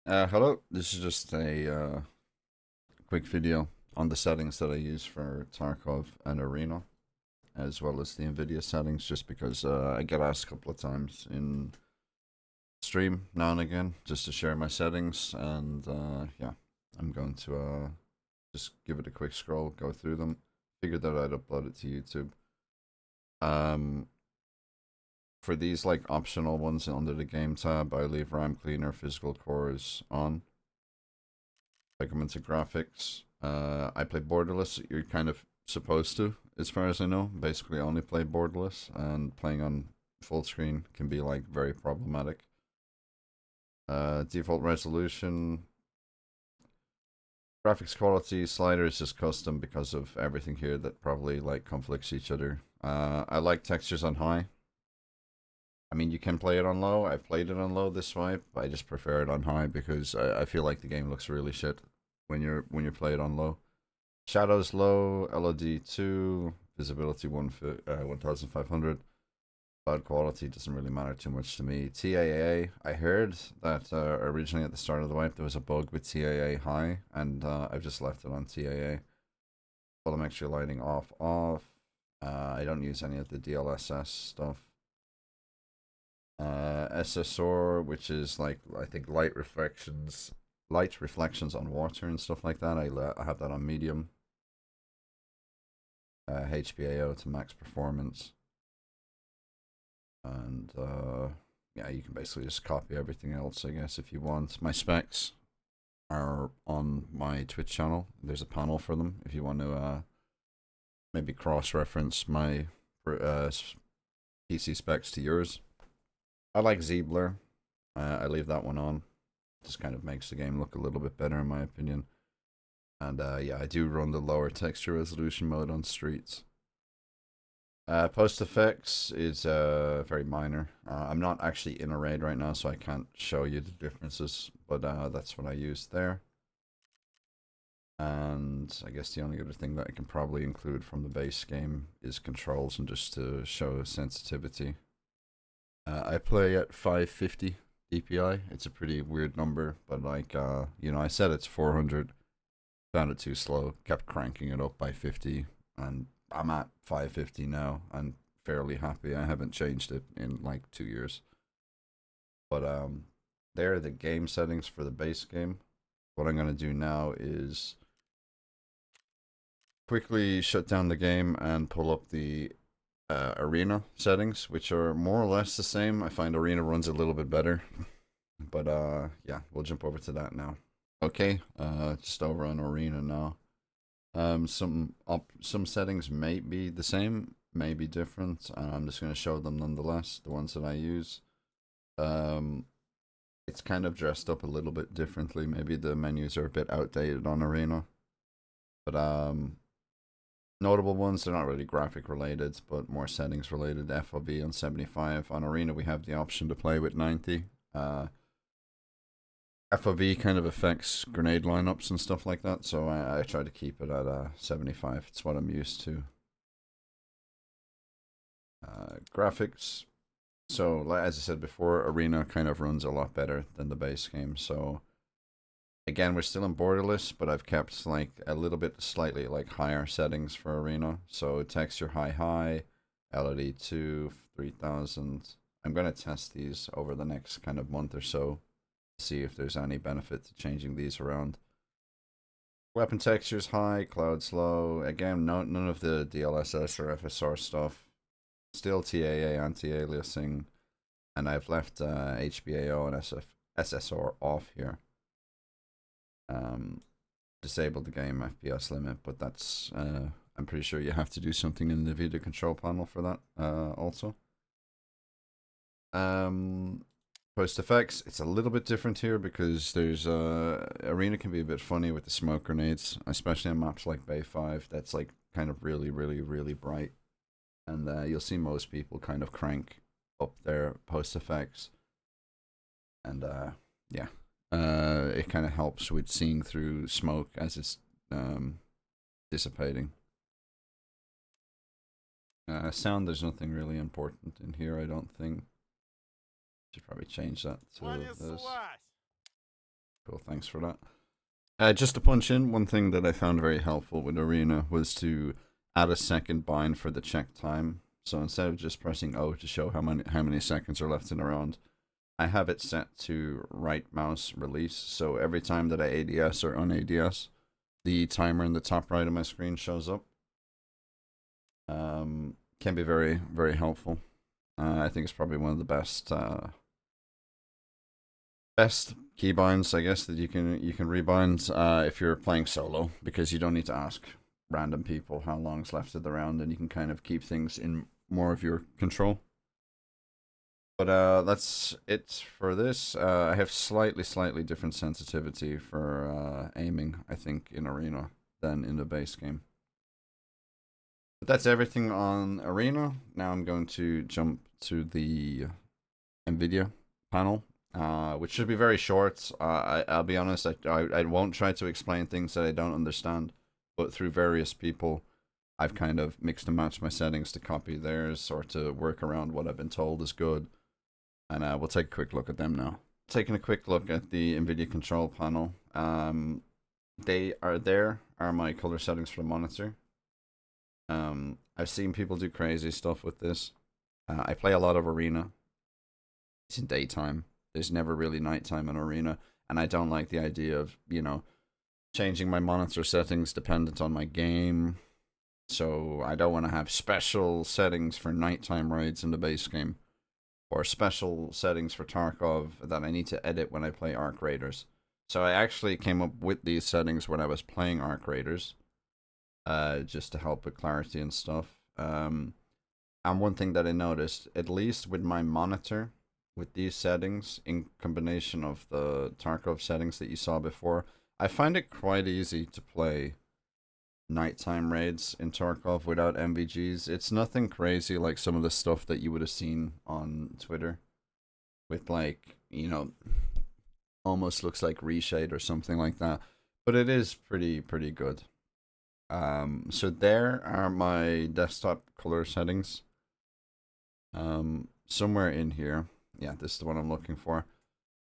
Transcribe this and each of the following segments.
Hello, this is just a quick video on the settings that I use for Tarkov and Arena, as well as the Nvidia settings, just because I get asked a couple of times in stream now and again just to share my settings, and yeah, I'm going to just give it a quick scroll, go through them. Figured that I'd upload it to YouTube. Um, for these like optional ones under the game tab, I leave RAM cleaner, physical cores on. I come into graphics. I play borderless. You're kind of supposed to, as far as I know. Basically, only play borderless, and playing on full screen can be like very problematic. Default resolution, graphics quality slider is just custom because of everything here that probably like conflicts each other. I like textures on high. I mean, you can play it on low. I've played it on low this swipe. I just prefer it on high because I feel like the game looks really shit when you play it on low. Shadows low, LOD 2, visibility 1500. Cloud quality doesn't really matter too much to me. TAA, I heard that originally at the start of the wipe there was a bug with TAA high, and I've just left it on TAA. Volume extra lighting off. I don't use any of the DLSS stuff. SSR, which is like I think light reflections on water and stuff like that. I have that on medium. HBAO to max performance, and yeah, you can basically just copy everything else, I guess, if you want. My specs are on my Twitch channel. There's a panel for them if you want to maybe cross-reference my PC specs to yours. I like Z-Blur. I leave that one on. Just kind of makes the game look a little bit better, in my opinion. And yeah, I do run the lower texture resolution mode on streets. Post effects is very minor. I'm not actually in a raid right now, so I can't show you the differences, but that's what I use there. And I guess the only other thing that I can probably include from the base game is controls and just to show sensitivity. I play at 550 DPI. It's a pretty weird number, but like, I said it's 400. Found it too slow, kept cranking it up by 50, and I'm at 550 now and fairly happy. I haven't changed it in like 2 years. But there are the game settings for the base game. What I'm gonna do now is quickly shut down the game and pull up the arena settings, which are more or less the same. I find arena runs a little bit better, but yeah, we'll jump over to that now. Okay, just over on arena now. Some settings may be the same, may be different. I'm just going to show them nonetheless, the ones that I use. Um, it's kind of dressed up a little bit differently. Maybe the menus are a bit outdated on Arena, but notable ones, they're not really graphic related, but more settings related. FOV on 75. On Arena, we have the option to play with 90. FOV kind of affects grenade lineups and stuff like that, so I try to keep it at 75. It's what I'm used to. Graphics. So, like as I said before, Arena kind of runs a lot better than the base game. So, again, we're still in borderless, but I've kept like a little bit slightly like higher settings for Arena. So, texture high, LED 2, 3000. I'm going to test these over the next kind of month or so, see if there's any benefit to changing these around. Weapon textures high, clouds low. Again, none of the DLSS or FSR stuff. Still TAA anti-aliasing, and I've left HBAO and SSR off here. Disabled the game FPS limit, but that's I'm pretty sure you have to do something in the Nvidia control panel for that also. Post effects, it's a little bit different here because there's arena can be a bit funny with the smoke grenades, especially on maps like Bay 5 that's like kind of really bright, and you'll see most people kind of crank up their post effects, and yeah, it kind of helps with seeing through smoke as it's dissipating. Sound, there's nothing really important in here, I don't think. Should probably change that to this. Cool, thanks for that. Just to punch in, one thing that I found very helpful with Arena was to add a second bind for the check time. So instead of just pressing O to show how many seconds are left in a round, I have it set to right mouse release. So every time that I ADS or un-ADS, the timer in the top right of my screen shows up. Can be very, very helpful. I think it's probably one of the best keybinds, I guess, that you can rebind if you're playing solo, because you don't need to ask random people how long's left of the round, and you can kind of keep things in more of your control. But that's it for this. I have slightly different sensitivity for aiming, I think, in Arena than in the base game. But that's everything on Arena. Now I'm going to jump to the Nvidia panel, which should be very short. I'll be honest, I won't try to explain things that I don't understand, but through various people, I've kind of mixed and matched my settings to copy theirs or to work around what I've been told is good. And we'll take a quick look at them now. Taking a quick look at the Nvidia control panel. There are my color settings for the monitor. I've seen people do crazy stuff with this. I play a lot of Arena. It's in daytime. There's never really nighttime in Arena. And I don't like the idea of, you know, changing my monitor settings dependent on my game. So I don't want to have special settings for nighttime raids in the base game, or special settings for Tarkov that I need to edit when I play Arc Raiders. So I actually came up with these settings when I was playing Arc Raiders, just to help with clarity and stuff. And one thing that I noticed, at least with my monitor, with these settings, in combination of the Tarkov settings that you saw before, I find it quite easy to play nighttime raids in Tarkov without MVGs. It's nothing crazy like some of the stuff that you would have seen on Twitter with, like, you know, almost looks like reshade or something like that, but it is pretty good. So there are my desktop color settings. Somewhere in here, yeah, this is the one I'm looking for.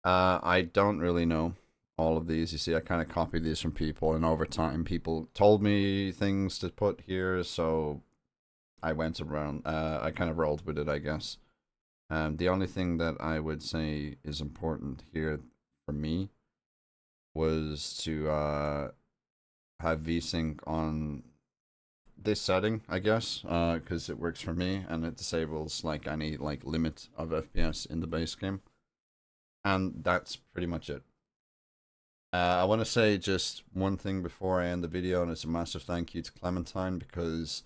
I don't really know all of these. You see, I kind of copied these from people, and over time people told me things to put here, so I went around, I kind of rolled with it, I guess. The only thing that I would say is important here for me was to have VSync on this setting, I guess, because it works for me and it disables like any like limit of FPS in the base game. And that's pretty much it. I want to say just one thing before I end the video, and it's a massive thank you to Clementine, because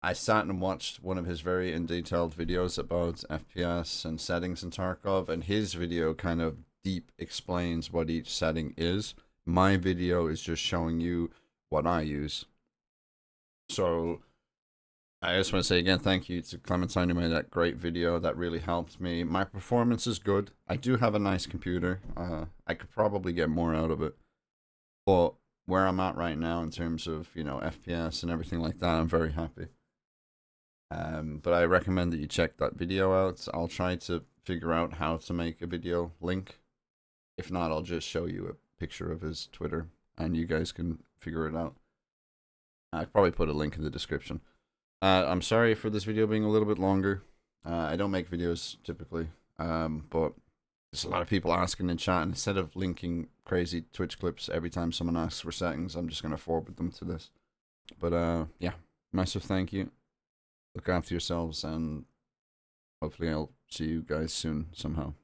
I sat and watched one of his very in-detailed videos about FPS and settings in Tarkov, and his video kind of deep explains what each setting is. My video is just showing you what I use. So I just want to say again, thank you to Clementine who made that great video. That really helped me. My performance is good. I do have a nice computer. I could probably get more out of it. But where I'm at right now in terms of, you know, FPS and everything like that, I'm very happy. But I recommend that you check that video out. I'll try to figure out how to make a video link. If not, I'll just show you a picture of his Twitter and you guys can figure it out. I'll probably put a link in the description. I'm sorry for this video being a little bit longer. I don't make videos typically, but there's a lot of people asking in chat, and instead of linking crazy Twitch clips every time someone asks for settings, I'm just going to forward them to this. But yeah, massive thank you. Look after yourselves, and hopefully I'll see you guys soon somehow.